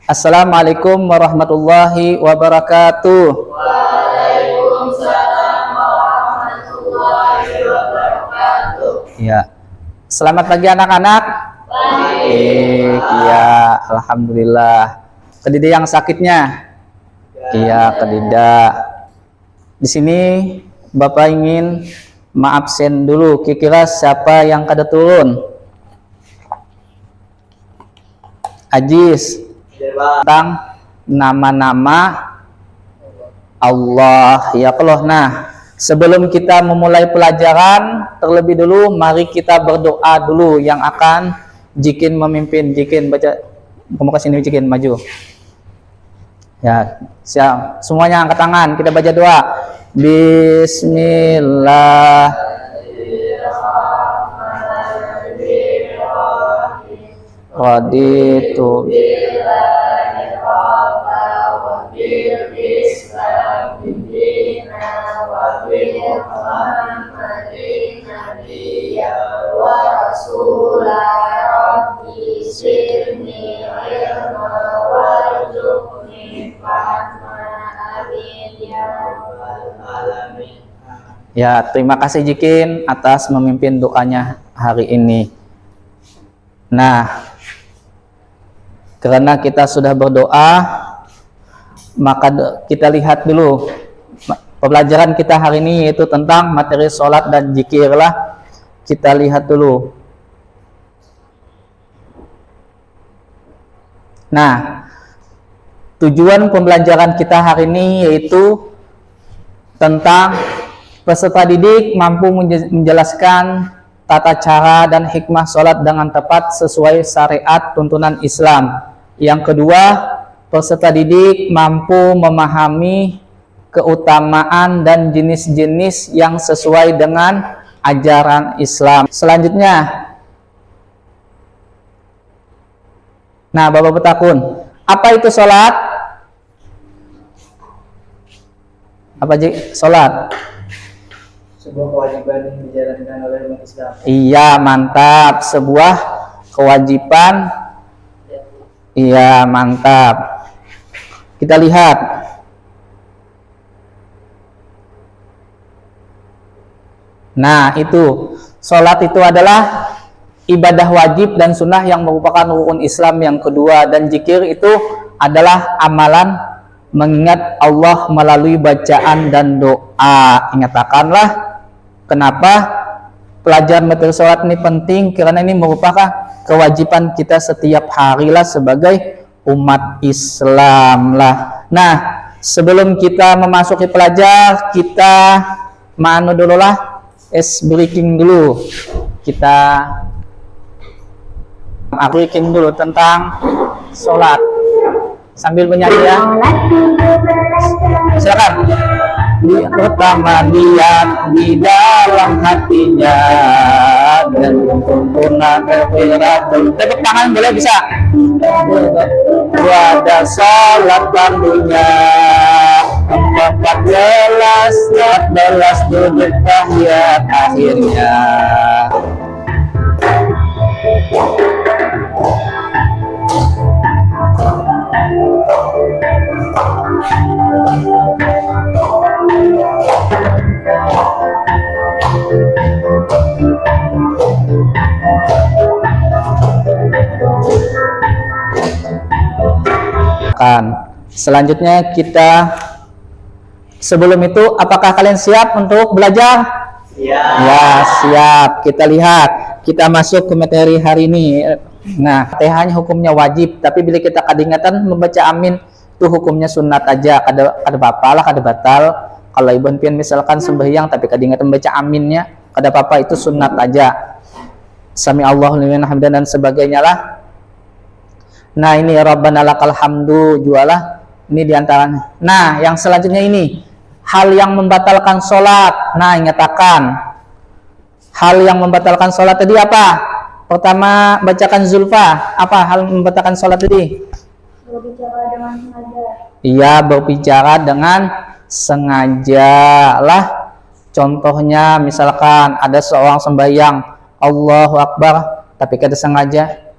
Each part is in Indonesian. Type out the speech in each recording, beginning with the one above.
Assalamualaikum warahmatullahi wabarakatuh. Waalaikumsalam warahmatullahi wabarakatuh. Ya, selamat pagi anak-anak. Baik. Ya, alhamdulillah. Kedida yang sakitnya? Iya, kedida. Di sini Bapak ingin absen dulu. Kira-kira siapa yang kada turun? Ajis. Tentang nama-nama Allah ya Allah. Nah, sebelum kita memulai pelajaran, terlebih dulu mari kita berdoa dulu yang akan Jikin memimpin. Jikin baca, kamu kesini Jikin maju. Ya, siap. Semuanya angkat tangan, kita baca doa. Bismillah. Raditu Ya, terima kasih Jikin atas memimpin doanya hari ini. Nah, karena kita sudah berdoa, maka kita lihat dulu pembelajaran kita hari ini, yaitu tentang materi sholat dan zikir lah. Kita lihat dulu. Nah, tujuan pembelajaran kita hari ini yaitu tentang peserta didik mampu menjelaskan tata cara dan hikmah sholat dengan tepat sesuai syariat tuntunan Islam. Yang kedua, peserta didik mampu memahami keutamaan dan jenis-jenis yang sesuai dengan ajaran Islam. Selanjutnya, nah Bapak Petakun, apa itu sholat? Apa sholat? Sebuah kewajiban yang dijalankan oleh umat Islam. Iya, mantap. Sebuah kewajiban. Iya, mantap. Kita lihat. Nah, itu. Sholat itu adalah ibadah wajib dan sunnah yang merupakan rukun Islam yang kedua. Dan zikir itu adalah amalan mengingat Allah melalui bacaan dan doa. Ingatkanlah kenapa pelajaran materi sholat ini penting, karena ini merupakan kewajiban kita setiap hari lah sebagai umat Islam lah. Nah, sebelum kita memasuki pelajar, kita manu dulu lah, breaking dulu. Kita breaking dulu tentang sholat sambil menyanyi ya. Silakan. Pertama niat di dalam hatinya dan sempurna kefiratul. Tepuk tangan boleh bisa. Ada salat fardunya 14 duduk tahiyat akhirnya. Selanjutnya kita, sebelum itu, apakah kalian siap untuk belajar? Ya, siap. Kita lihat, kita masuk ke materi hari ini. Nah, Fatihahnya hukumnya wajib, tapi bila kita kadingatan membaca amin itu hukumnya sunat aja. Kada apa lah, kada batal. Kalau ibu pian misalkan sembahyang tapi kadingatan membaca aminnya, kada apa-apa, itu sunat aja. Sami Allahu liman hamidah dan sebagainya lah. Nah, ini Rabbana lakal hamdu jualah. Ini diantaranya. Nah, yang selanjutnya ini hal yang membatalkan sholat. Nah, ingatakan hal yang membatalkan sholat tadi apa? Pertama, bacakan Zulfa. Apa hal membatalkan sholat tadi? Berbicara dengan sengaja. Iya, berbicara dengan sengaja lah. Contohnya misalkan ada seorang sembahyang Allahu Akbar tapi kada sengaja,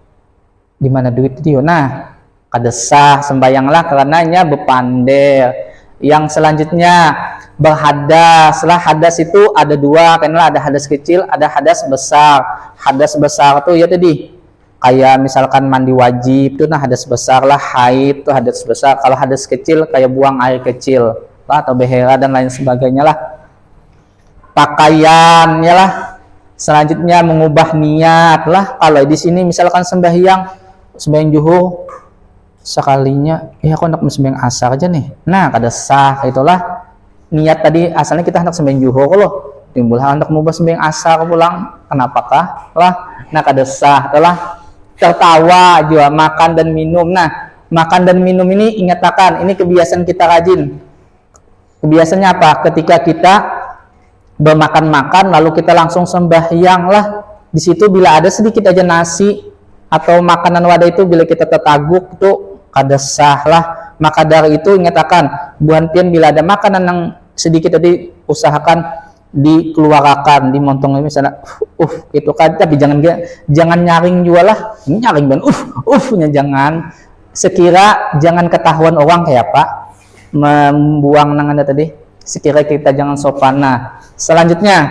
di mana duit itu? Nah, kada sah sembayanglah karenanya bepander. Yang selanjutnya berhadas lah. Hadas itu ada dua, karena ada hadas kecil, ada hadas besar. Hadas besar tuh ya tadi kayak misalkan mandi wajib itu nah hadas besar lah, haid tuh hadas besar. Kalau hadas kecil kayak buang air kecil lah, atau behera dan lain sebagainya lah. Pakaian ya lah. Selanjutnya mengubah niat lah. Kalau di sini misalkan sembahyang zuhur sekalinya, aku hendak sembahyang asar aja nih. Nah, kada sah itulah. Niat tadi asalnya kita hendak sembahyang zuhur loh. Timbul hendak mengubah sembahyang asar pulang. Kenapakah? Lah, nah kada sah itulah. Tertawa juga makan dan minum. Nah, makan dan minum ini ingatkan, ini kebiasaan kita rajin. Kebiasaannya apa? Ketika kita bermakan-makan lalu kita langsung sembahyang lah. Di situ bila ada sedikit aja nasi atau makanan wadah itu bila kita tertaguk itu kada sah lah. Maka dari itu ingatkan, buan pian bila ada makanan yang sedikit tadi usahakan dikeluarkan, dimontong misalnya itu kan, tapi jangan nyaring juga lah. Ini nyaring ban nya jangan. Sekira jangan ketahuan orang kayak apa membuang nanganda tadi. Sekira kita jangan sopan. Nah, selanjutnya,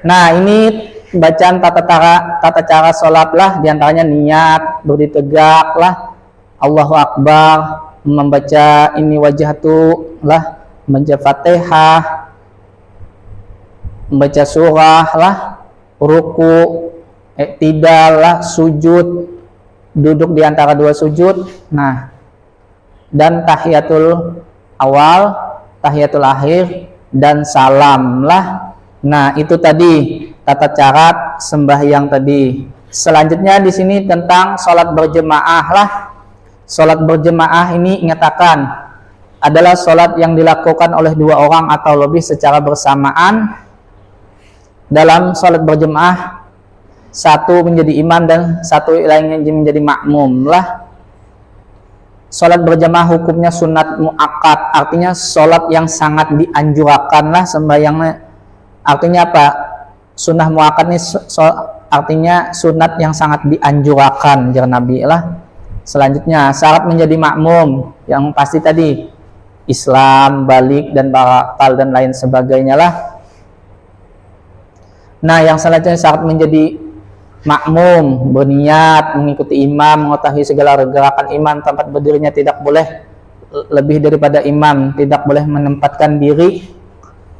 nah ini bacaan tata cara sholat lah, diantaranya niat, berdiri tegak lah, Allahu Akbar, membaca ini wajhatu lah, membaca Fatihah, membaca surah lah, ruku, iktidal lah, sujud, duduk di antara dua sujud, nah, dan tahiyatul awal, tahiyatul akhir, dan salam lah. Nah, itu tadi tata cara sembahyang tadi. Selanjutnya di sini tentang sholat berjemaah lah. Sholat berjemaah ini ingatkan adalah sholat yang dilakukan oleh dua orang atau lebih secara bersamaan. Dalam sholat berjemaah, satu menjadi imam dan satu lainnya menjadi makmum lah. Sholat berjamaah hukumnya sunat muakkad, artinya sholat yang sangat dianjurkan lah sembahyangnya. Artinya apa? Sunnah muakkad ini artinya sunat yang sangat dianjurkan jar Nabi lah. Selanjutnya syarat menjadi makmum yang pasti tadi Islam, balik dan bakal dan lain sebagainya lah. Nah, yang selanjutnya syarat menjadi makmum, berniat mengikuti imam, mengetahui segala gerakan imam, tempat berdirinya tidak boleh lebih daripada imam, tidak boleh menempatkan diri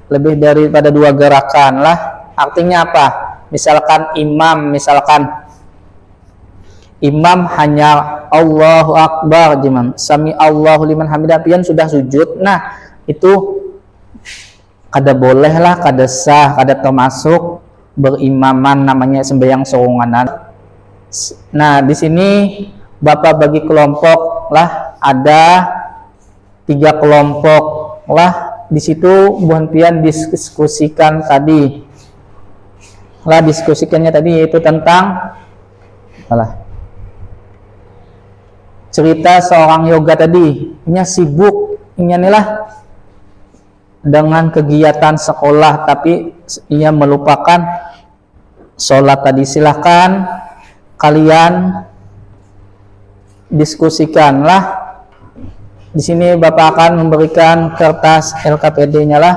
lebih daripada dua gerakan lah. Artinya apa? Misalkan imam hanya Allahu Akbar, sami Allahu liman hamidah, pian sudah sujud. Nah, itu kada boleh lah, kada sah, kada termasuk berimaman, namanya sembahyang sorunganan. Nah, di sini Bapak bagi kelompok lah, ada 3 kelompok lah. Di situ buhan pian diskusikan tadi lah, diskusikannya tadi yaitu tentang cerita seorang yoga tadi, nya sibuk inilah dengan kegiatan sekolah, tapi ia melupakan sholat tadi. Silahkan kalian diskusikanlah. Di sini Bapak akan memberikan kertas LKPD-nya lah.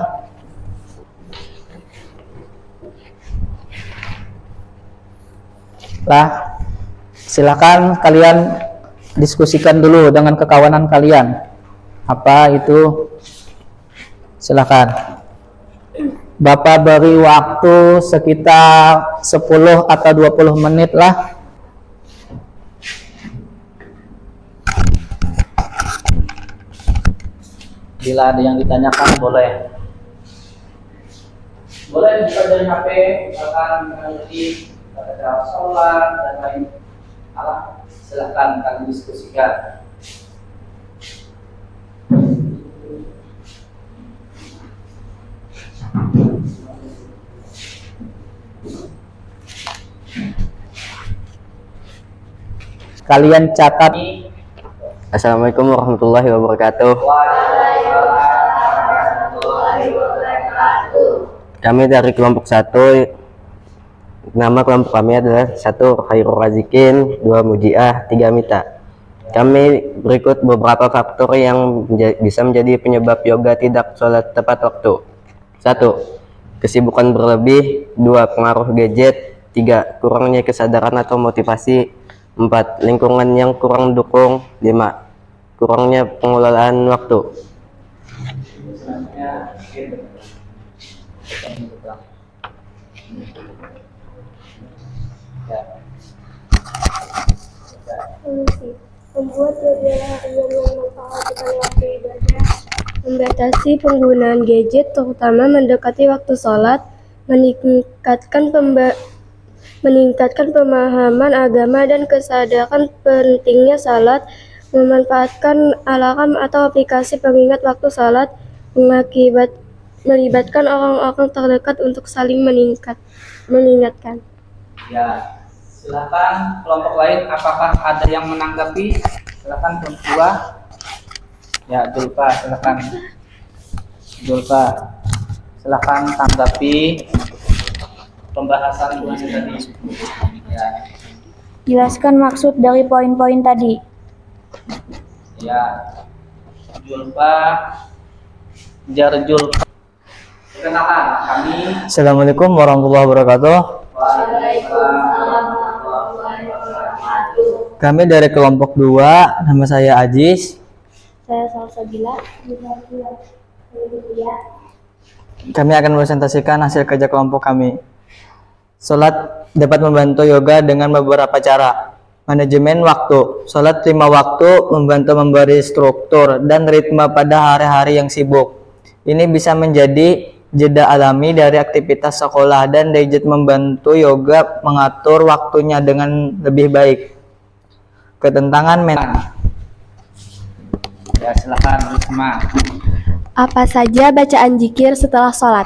Silahkan kalian diskusikan dulu dengan kekawanan kalian. Apa itu? Silahkan. Bapak beri waktu sekitar 10 atau 20 menit lah. Bila ada yang ditanyakan boleh buka dari HP, misalkan mengerti cara sholat dan lain alah, silahkan kalian diskusikan. Kalian catat. Assalamualaikum warahmatullahi wabarakatuh. Kami dari kelompok 1 Nama kelompok kami adalah 1. Khairul Razikin, 2. Mujiah, 3. Mita. Kami berikut beberapa faktor yang bisa menjadi penyebab yoga tidak sholat tepat waktu. 1. Kesibukan berlebih. 2. Pengaruh gadget. 3. Kurangnya kesadaran atau motivasi. 4. Lingkungan yang kurang dukung. 5. Kurangnya pengelolaan waktu. Solusi. Membuat jadwal harian yang memperhatikan waktu ibadah, membatasi penggunaan gadget terutama mendekati waktu sholat, meningkatkan pemahaman agama dan kesadaran pentingnya salat, memanfaatkan alarm atau aplikasi pengingat waktu salat, melibatkan orang-orang terdekat untuk saling mengingatkan. Ya, silakan kelompok lain. Apakah ada yang menanggapi? Silakan kelompok 2. Ya, Julfa, silakan. Julfa, silakan tanggapi pembahasan ini tadi. Ya, Jelaskan maksud dari poin-poin tadi. ya. Julfa, Jarjul. Perkenalkan, kami. Assalamualaikum warahmatullahi wabarakatuh. Kami dari kelompok 2, nama saya Ajis. Saya Salsabila. Kami akan presentasikan hasil kerja kelompok kami. Salat dapat membantu yoga dengan beberapa cara. Manajemen waktu. Salat 5 waktu membantu memberi struktur dan ritme pada hari-hari yang sibuk. Ini bisa menjadi jeda alami dari aktivitas sekolah dan gadget membantu yoga mengatur waktunya dengan lebih baik. Ketentangan mental. Ya, silakan Risma. Apa saja bacaan zikir setelah sholat?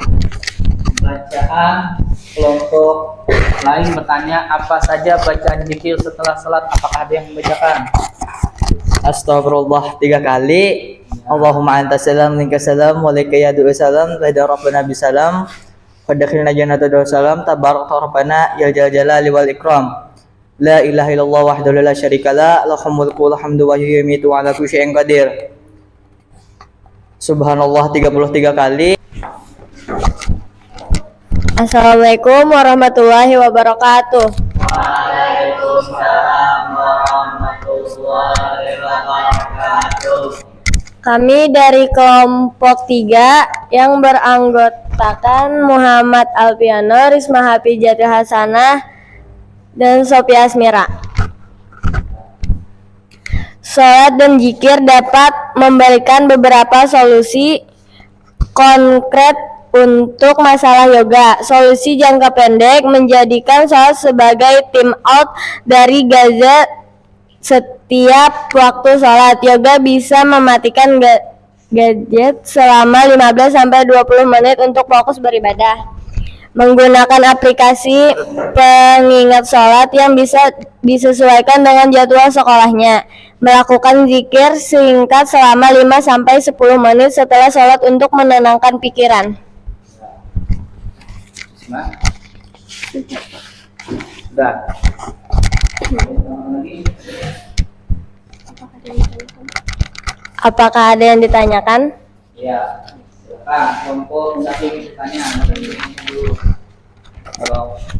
Bacaan kelompok lain bertanya apa saja bacaan zikir setelah salat, apakah ada yang membacakan? Astagfirullah 3 kali. Allahumma anta salam minka salam wa laka yadu salam wa ila rabbana bisalam wa dakhilna jannata salam tabarak rabbana ya jalali wal ikram. La ilaha illallah wahdahu la syarika la lahul mulku wa hamdu wa yumiitu wa ala kulli syai'in qadir. Subhanallah 33 kali. Assalamualaikum warahmatullahi wabarakatuh. Waalaikumsalam warahmatullahi wabarakatuh. Kami dari kelompok 3 yang beranggotakan Muhammad Alfiano, Risma Hafijati Hasanah, dan Sophia Asmira. Salat dan zikir dapat memberikan beberapa solusi konkret untuk masalah yoga. Solusi jangka pendek menjadikan salat sebagai time out dari gadget setiap waktu salat. Yoga bisa mematikan gadget selama 15-20 menit untuk fokus beribadah. Menggunakan aplikasi pengingat sholat yang bisa disesuaikan dengan jadwal sekolahnya. Melakukan zikir singkat selama 5-10 menit setelah sholat untuk menenangkan pikiran. Sudah. Apakah ada yang ditanyakan? Ya, silakan kelompok satu ingin bertanya.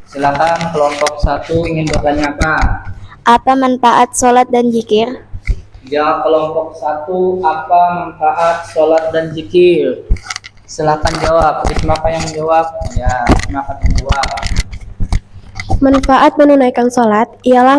Silakan kelompok 1 ingin bertanya apa? Apa manfaat sholat dan zikir? Jawab kelompok 1, apa manfaat sholat dan zikir? Silakan jawab. Siapa yang menjawab? Ya, silakan menjawab. Manfaat menunaikan sholat ialah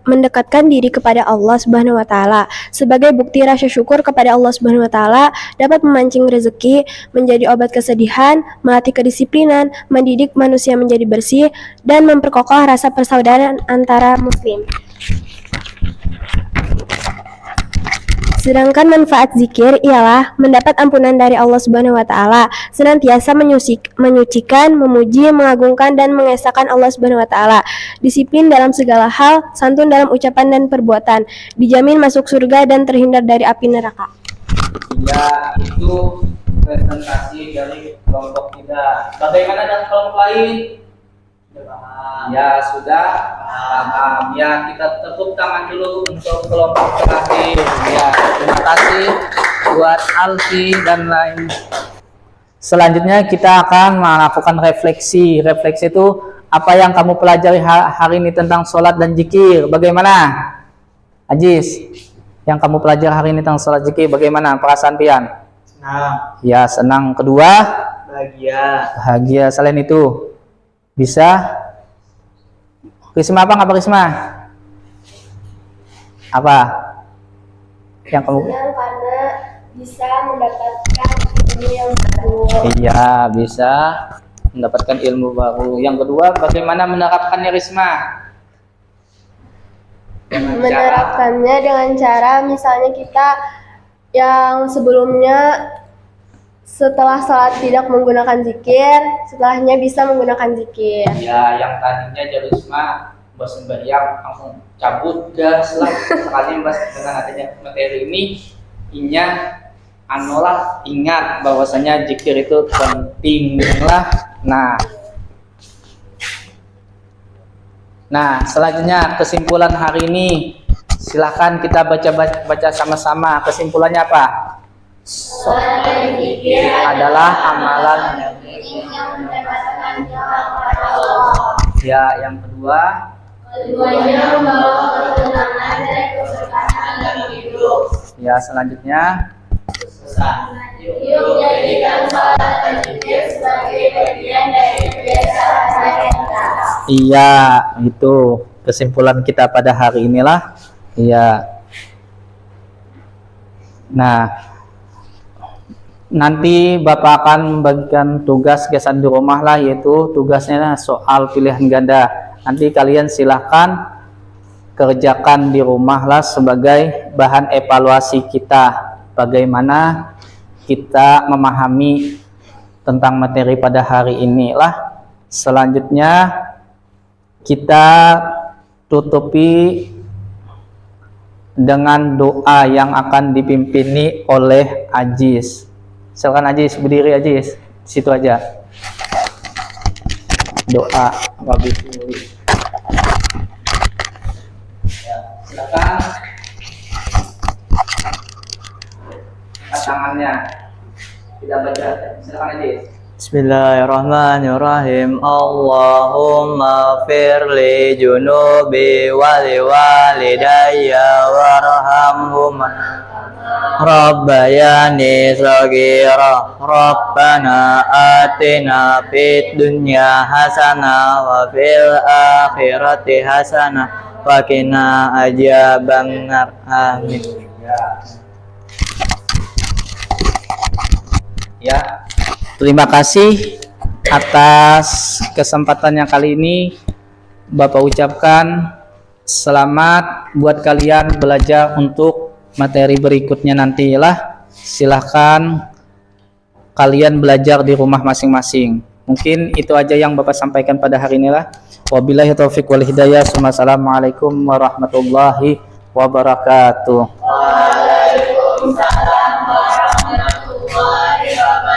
mendekatkan diri kepada Allah Subhanahu wa Ta'ala. Sebagai bukti rasa syukur kepada Allah Subhanahu wa Ta'ala, dapat memancing rezeki, menjadi obat kesedihan, melatih kedisiplinan, mendidik manusia menjadi bersih, dan memperkokoh rasa persaudaraan antara muslim. Sedangkan manfaat zikir ialah mendapat ampunan dari Allah Subhanahu wa Ta'ala, senantiasa menyucikan, memuji, mengagungkan, dan mengesahkan Allah Subhanahu wa Ta'ala, disiplin dalam segala hal, santun dalam ucapan dan perbuatan, dijamin masuk surga dan terhindar dari api neraka. Ya, itu presentasi dari kelompok kita. Bagaimana dengan kelompok lain? Ya, sudah paham. Ya, kita tepuk tangan dulu untuk kelompok terakhir. Ya, terima kasih buat Alfi dan lain. Selanjutnya kita akan melakukan refleksi. Refleksi itu apa yang kamu pelajari hari ini tentang sholat dan zikir. Bagaimana? Ajis, yang kamu pelajari hari ini tentang sholat zikir, bagaimana perasaan pian? Senang. Ya, senang. Kedua, Bahagia. bahagia. Selain itu, bisa Risma apa nggak Risma? Apa? Yang kamu? Senang karena bisa mendapatkan ilmu yang baru. Iya, bisa mendapatkan ilmu baru. Yang kedua, bagaimana menerapkannya Risma? Menerapkannya dengan cara misalnya kita yang sebelumnya setelah salat tidak menggunakan zikir, setelahnya bisa menggunakan zikir. Ya, yang tadinya Risma bahas sembahyang langsung cabut gas lah. Sekali bahas dengan adanya materi ini, ingat bahwasanya zikir itu penting lah. Nah, selanjutnya kesimpulan hari ini, silahkan kita baca sama-sama. Kesimpulannya apa? Sholat dan zikir adalah amalan ya. Yang kedua, keduanya membawa ketenangan dan keberkahan dalam hidup. Ya, selanjutnya, yuk jadikan sholat dan zikir sebagai bagian dari kebiasaan kita. Iya, itu kesimpulan kita pada hari inilah. Iya. Nah, nanti Bapak akan membagikan tugas kegiatan di rumah lah, yaitu tugasnya soal pilihan ganda. Nanti kalian silahkan kerjakan di rumah lah sebagai bahan evaluasi kita, bagaimana kita memahami tentang materi pada hari ini lah. Selanjutnya kita tutupi dengan doa yang akan dipimpini oleh Ajis. Silakan Ajis, berdiri Ajis, situ aja. Doa Rabbi Fili. Ya, silakan. Tangannya tidak baca. Silakan Ajis. Bismillahirrahmanirrahim. Allahumma firli junubi wali walidayya warhamhuma Rabbayani shaghira. Rabbana atina fid dunya hasanah wa fil akhirati hasanah wa qina adzabannar. Amin. Ya. Terima kasih atas kesempatannya kali ini. Bapak ucapkan selamat buat kalian belajar untuk materi berikutnya nantilah. Silahkan kalian belajar di rumah masing-masing. Mungkin itu aja yang Bapak sampaikan pada hari inilah. Wabillahi taufiq wal hidayah. Wassalamualaikum warahmatullahi wabarakatuh. Waalaikumsalam warahmatullahi wabarakatuh.